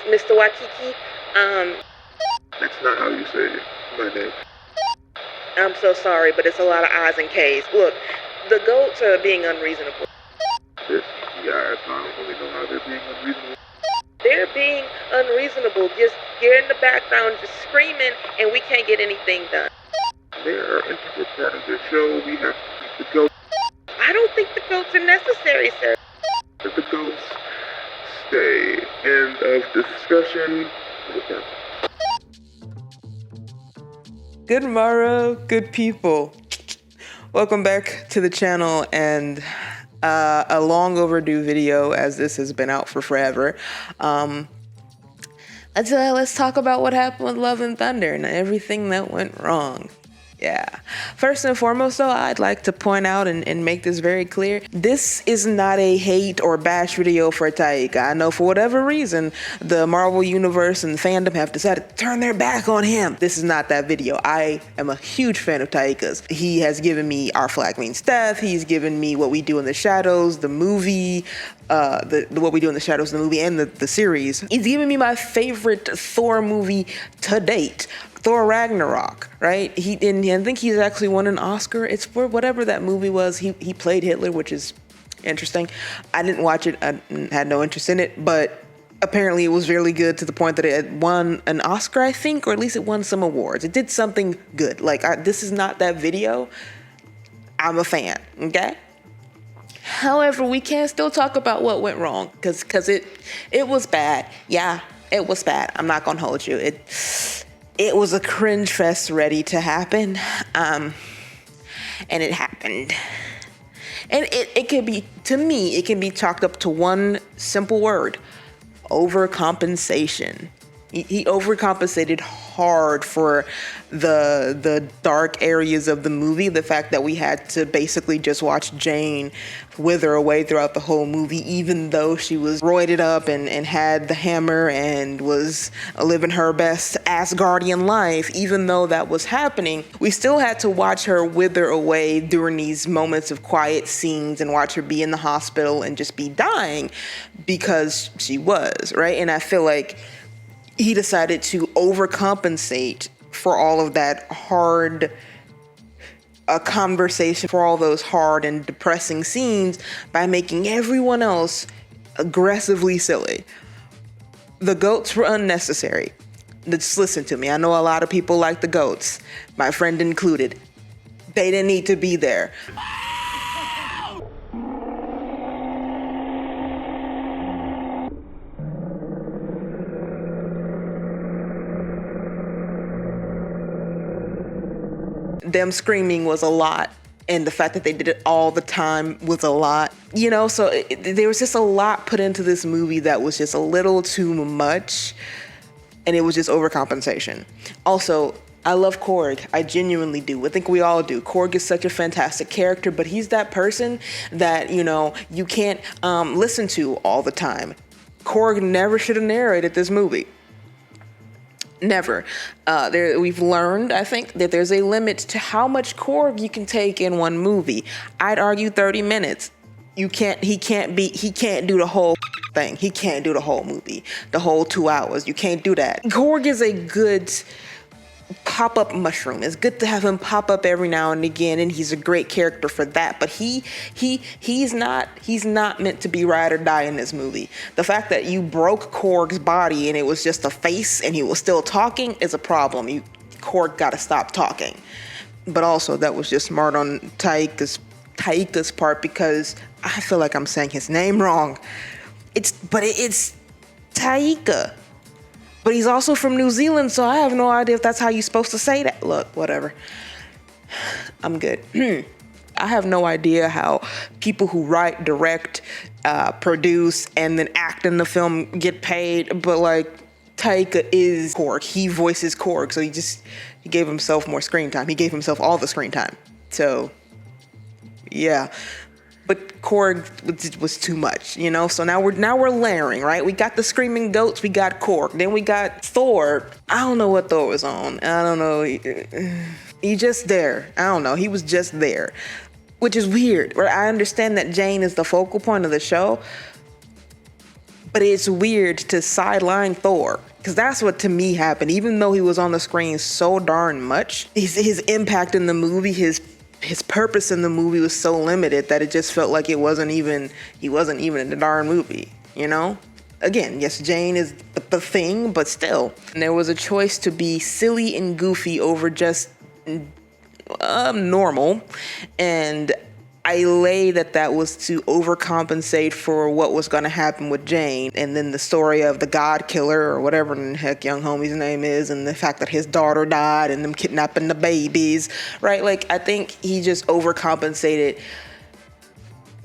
Mr. Waikiki. That's not how you say my name. I'm so sorry, but it's a lot of I's and K's. Look, the goats are being unreasonable. They're CGI, so I don't really know how they're being unreasonable. They're being unreasonable. You're in the background just screaming, and we can't get anything done. They are an integral part of the show. We have to keep the goats. I don't think the goats are necessary, sir. Let the goats stay. End of discussion. Good morrow, good people. Welcome back to the channel and a long overdue video, as this has been out for forever. Let's talk about what happened with Love and Thunder and everything that went wrong. Yeah. First and foremost, though, I'd like to point out and make this very clear. This is not a hate or bash video for Taika. I know for whatever reason, the Marvel Universe and fandom have decided to turn their back on him. This is not that video. I am a huge fan of Taika's. He has given me Our Flag Means Death. He's given me What We Do in the Shadows, the movie, What We Do in the Shadows, the movie, and the series. He's given me my favorite Thor movie to date, Thor Ragnorok, right? I think he's actually won an Oscar. It's for whatever that movie was. He played Hitler, which is interesting. I didn't watch it. I had no interest in it, but apparently it was really good to the point that it had won an Oscar, I think, or at least it won some awards. It did something good. Like, this is not that video. I'm a fan, okay? However, we can still talk about what went wrong, because it was bad. Yeah, it was bad. I'm not gonna hold you. It was a cringe fest ready to happen, and it happened. And it could be, to me, it can be chalked up to one simple word: overcompensation. He overcompensated hard for the dark areas of the movie. The fact that we had to basically just watch Jane wither away throughout the whole movie, even though she was roided up and had the hammer and was living her best Asgardian life. Even though that was happening, we still had to watch her wither away during these moments of quiet scenes and watch her be in the hospital and just be dying because she was, right? And I feel like he decided to overcompensate for all of that hard conversation, for all those hard and depressing scenes, by making everyone else aggressively silly. The goats were unnecessary. Just listen to me. I know a lot of people like the goats, my friend included. They didn't need to be there. Them screaming was a lot, and the fact that they did it all the time was a lot, you know. So there was just a lot put into this movie that was just a little too much, and it was just overcompensation. Also, I love Korg. I genuinely do. I think we all do. Korg is such a fantastic character, but he's that person that, you know, you can't listen to all the time. Korg never should have narrated this movie. Never. We've learned, I think, that there's a limit to how much Korg you can take in one movie. I'd argue 30 minutes. He can't do the whole thing. He can't do the whole movie, the whole 2 hours. You can't do that. Korg is a good pop-up mushroom. It's good to have him pop up every now and again, and he's a great character for that. But he's not meant to be ride or die in this movie. The fact that you broke Korg's body and it was just a face and he was still talking is a problem. Korg got to stop talking. But also, that was just smart on Taika's part, because I feel like I'm saying his name wrong. It's Taika. But he's also from New Zealand, so I have no idea if that's how you're supposed to say that. Look, whatever. I'm good. I have no idea how people who write, direct, produce, and then act in the film get paid, but like, Taika is Korg. He voices Korg, so he gave himself more screen time. He gave himself all the screen time. So, yeah. But Korg was too much, you know? So now we're layering, right? We got the screaming goats, we got Korg, then we got Thor. I don't know what Thor was on. I don't know. He just there. I don't know. He was just there, which is weird. Right? I understand that Jane is the focal point of the show, But it's weird to sideline Thor, because that's what to me happened. Even though he was on the screen so darn much, his impact in the movie, his purpose in the movie was so limited that it just felt like he wasn't even in the darn movie, you know? Again, yes, Jane is the thing, but still. And there was a choice to be silly and goofy over just normal, and I lay that was to overcompensate for what was going to happen with Jane, and then the story of the God Killer or whatever the heck young homie's name is, and the fact that his daughter died and them kidnapping the babies, right? Like, I think he just overcompensated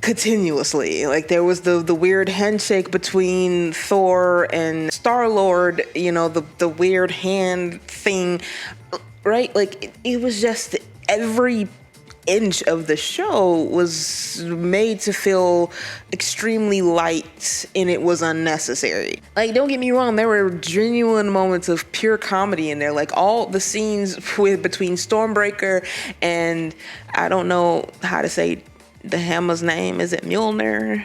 continuously. Like, there was the weird handshake between Thor and Star-Lord, you know, the weird hand thing, right? Like, it was just every inch of the show was made to feel extremely light, and it was unnecessary. Like, don't get me wrong, there were genuine moments of pure comedy in there. Like, all the scenes between Stormbreaker and, I don't know how to say the hammer's name. Is it Mjolnir?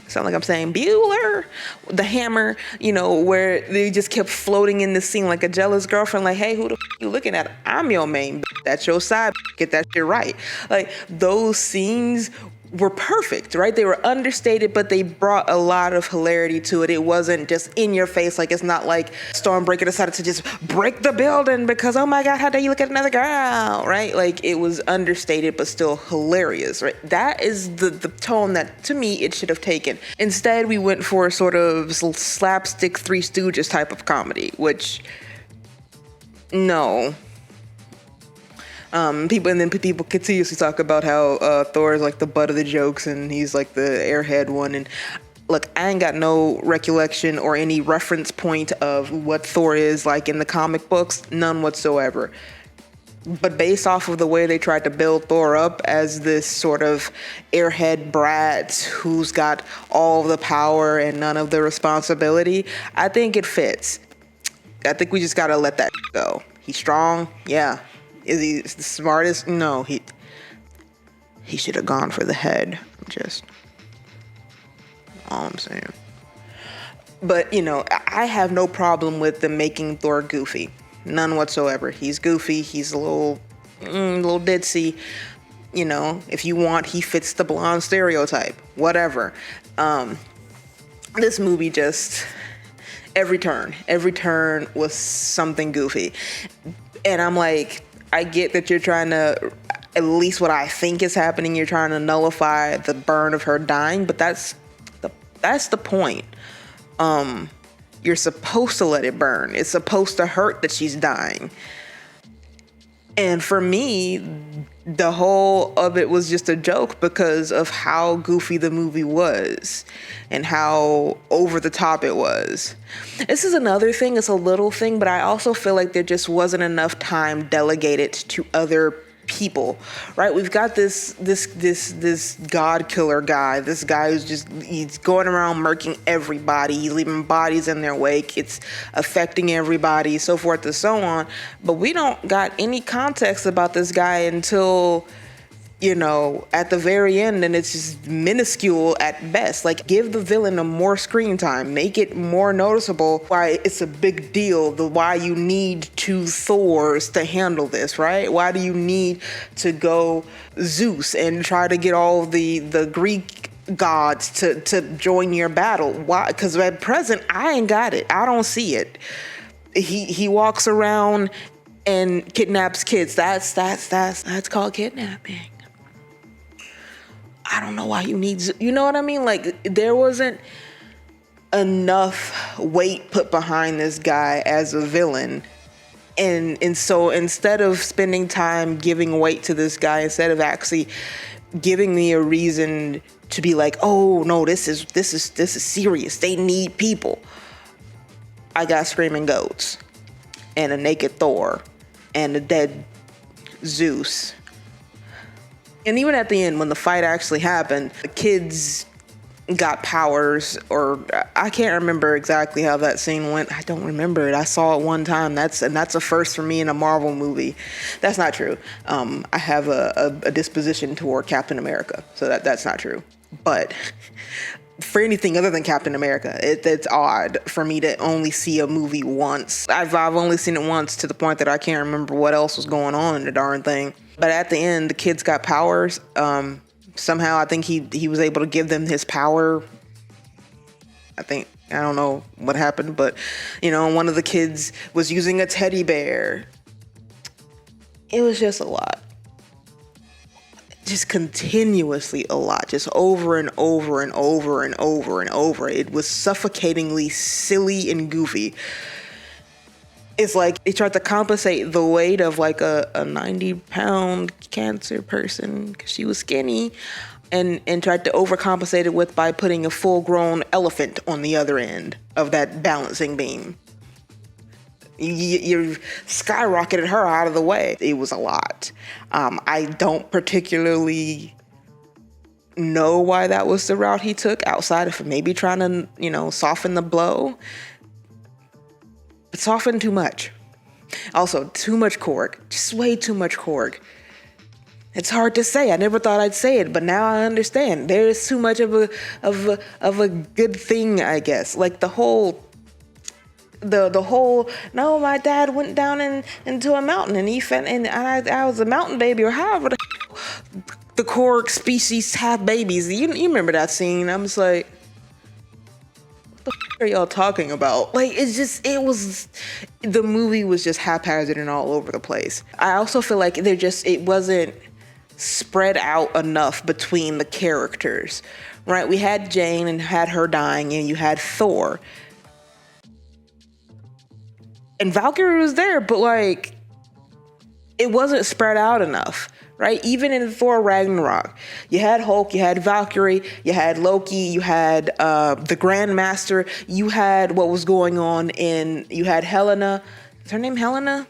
Sound like I'm saying Bueller, the hammer, you know, where they just kept floating in the scene like a jealous girlfriend, like, hey, who the you looking at? I'm your main, that's your side, get that shit right. Like, those scenes were perfect, right? They were understated, but they brought a lot of hilarity to it. It wasn't just in your face. Like, it's not like Stormbreaker decided to just break the building because, oh my God, how dare you look at another girl, right? Like, it was understated, but still hilarious, right? That is the tone that, to me, it should have taken. Instead, we went for a sort of slapstick Three Stooges type of comedy, which, no. People continuously talk about how Thor is like the butt of the jokes and he's like the airhead one. And look, I ain't got no recollection or any reference point of what Thor is like in the comic books, none whatsoever. But based off of the way they tried to build Thor up as this sort of airhead brat who's got all the power and none of the responsibility, I think it fits. I think we just gotta let that go. He's strong, yeah. Is he the smartest? No, he should have gone for the head. Just all I'm saying. But, you know, I have no problem with them making Thor goofy. None whatsoever. He's goofy. He's a little ditzy. You know, if you want, he fits the blonde stereotype. Whatever. This movie just, every turn was something goofy. And I'm like, I get that you're trying to, at least what I think is happening, you're trying to nullify the burn of her dying, but that's the point. You're supposed to let it burn. It's supposed to hurt that she's dying. And for me, the whole of it was just a joke because of how goofy the movie was and how over the top it was. This is another thing, it's a little thing, but I also feel like there just wasn't enough time delegated to other people, right? We've got this God killer guy, this guy he's going around murking everybody, he's leaving bodies in their wake, it's affecting everybody, so forth and so on. But we don't got any context about this guy until, you know, at the very end, and it's just minuscule at best. Like, give the villain more screen time, make it more noticeable why it's a big deal, why you need two Thors to handle this, right? Why do you need to go Zeus and try to get all the Greek gods to join your battle? Why? Because at present, I ain't got it. I don't see it. He walks around and kidnaps kids. That's called kidnapping. I don't know why you need, you know what I mean? Like, there wasn't enough weight put behind this guy as a villain. And so instead of spending time giving weight to this guy, instead of actually giving me a reason to be like, oh no, this is serious. They need people. I got screaming goats and a naked Thor and a dead Zeus. And even at the end, when the fight actually happened, the kids got powers, or I can't remember exactly how that scene went. I don't remember it. I saw it one time. That's a first for me in a Marvel movie. That's not true. I have a disposition toward Captain America, so that's not true. But for anything other than Captain America. It's odd for me to only see a movie once. I've only seen it once to the point that I can't remember what else was going on in the darn thing. But at the end, the kids got powers. Somehow, I think he was able to give them his power. I don't know what happened, but, one of the kids was using a teddy bear. It was just a lot. Just continuously a lot, just over and over and over and over and over. It was suffocatingly silly and goofy. It's like they tried to compensate the weight of like a 90-pound cancer person because she was skinny, and tried to overcompensate it by putting a full-grown elephant on the other end of that balancing beam. You skyrocketed her out of the way. It was a lot. I don't particularly know why that was the route he took, outside of maybe trying to, soften the blow. But soften too much. Also, too much Korg. Just way too much Korg. It's hard to say. I never thought I'd say it, but now I understand. There's too much of a good thing, I guess. Like the whole no, my dad went down into a mountain and I was a mountain baby, or however the Korg species have babies. You remember that scene? I'm just like, what the are y'all talking about? Like, the movie was just haphazard and all over the place. I also feel like it wasn't spread out enough between the characters, right? We had Jane and had her dying, and you had Thor. And Valkyrie was there, but like, it wasn't spread out enough, right? Even in Thor Ragnarok, you had Hulk, you had Valkyrie, you had Loki, you had the Grandmaster, you had what was going on you had Helena. Is her name Helena?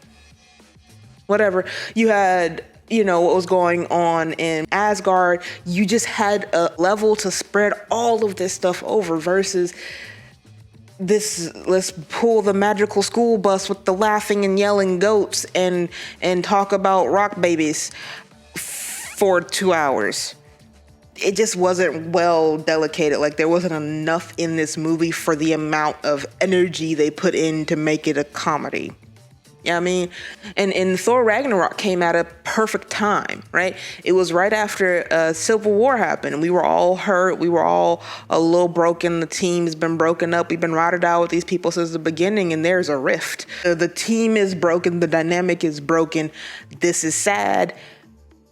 Whatever. You had, what was going on in Asgard. You just had a level to spread all of this stuff over versus this. Let's pull the magical school bus with the laughing and yelling goats and talk about rock babies for 2 hours. It just wasn't well delicated. Like, there wasn't enough in this movie for the amount of energy they put in to make it a comedy. You know what I mean? And Thor Ragnarok came at a perfect time, right? It was right after Civil War happened. We were all hurt. We were all a little broken. The team's been broken up. We've been rotted out with these people since the beginning, and there's a rift. The team is broken. The dynamic is broken. This is sad.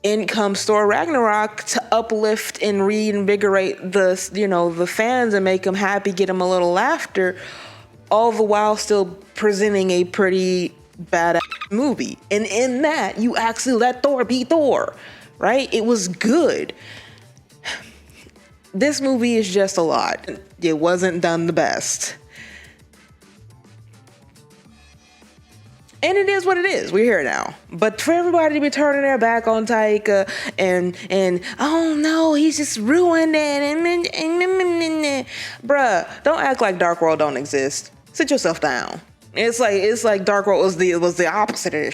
In comes Thor Ragnarok to uplift and reinvigorate the fans and make them happy, get them a little laughter, all the while still presenting a pretty badass movie. And in that, you actually let Thor be Thor, right? It was good. This movie is just a lot. It wasn't done the best. And it is what it is. We're here now. But for everybody to be turning their back on Taika and oh no, he's just ruined it. Bruh, don't act like Dark World don't exist. Sit yourself down. It's like Dark World was the opposite of this.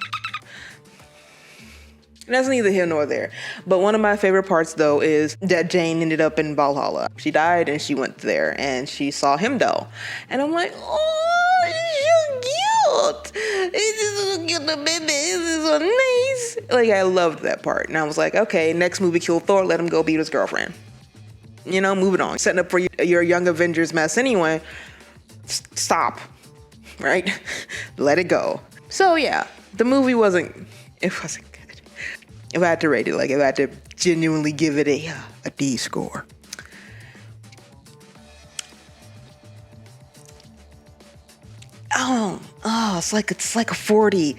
And that's neither here nor there. But one of my favorite parts, though, is that Jane ended up in Valhalla. She died and she went there and she saw him though. And I'm like, oh, it's so cute. It's so cute, baby. It's so nice. Like, I loved that part. And I was like, okay, next movie, kill Thor, let him go beat his girlfriend. Moving on. Setting up for your Young Avengers mess anyway. Stop. Right? Let it go. So yeah, the movie wasn't good. If I had to rate it, if I had to genuinely give it a D score, it's like a 40.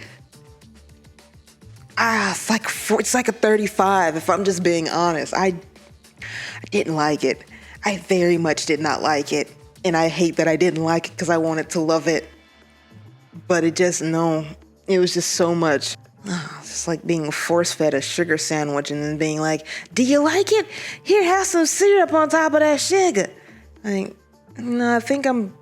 It's like a 35 if I'm just being honest. I didn't like it. I very much did not like it. And I hate that I didn't like it because I wanted to love it. But it was just so much. It's just like being force-fed a sugar sandwich and then being like, do you like it? Here, have some syrup on top of that sugar. I think I'm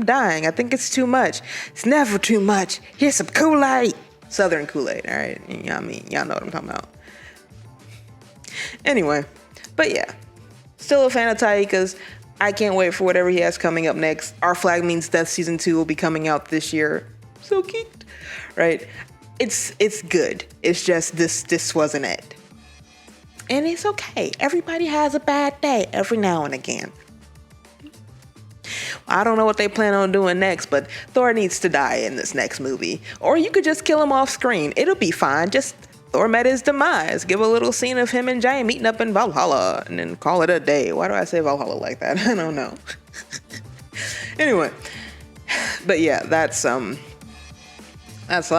dying. I think it's too much. It's never too much. Here's some Kool-Aid. Southern Kool-Aid, all right? You know what I mean? Y'all know what I'm talking about. Anyway, but yeah. Still a fan of Taika's. I can't wait for whatever he has coming up next. Our Flag Means Death season 2 will be coming out this year. So cute, right? It's good. It's just this wasn't it. And it's okay. Everybody has a bad day every now and again. I don't know what they plan on doing next, but Thor needs to die in this next movie. Or you could just kill him off screen. It'll be fine. Just Thor met his demise. Give a little scene of him and Jane meeting up in Valhalla and then call it a day. Why do I say Valhalla like that? I don't know. Anyway. But yeah, that's loud. As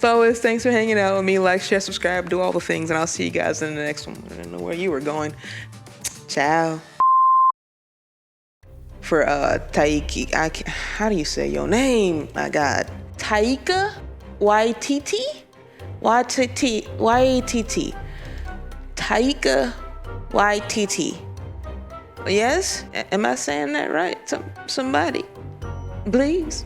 always, thanks for hanging out with me. Like, share, subscribe, do all the things, and I'll see you guys in the next one. I don't know where you were going. Ciao. For Taiki, how do you say your name? My God, Taika Waititi, Waititi, Taika Waititi. Yes, am I saying that right? Somebody, please.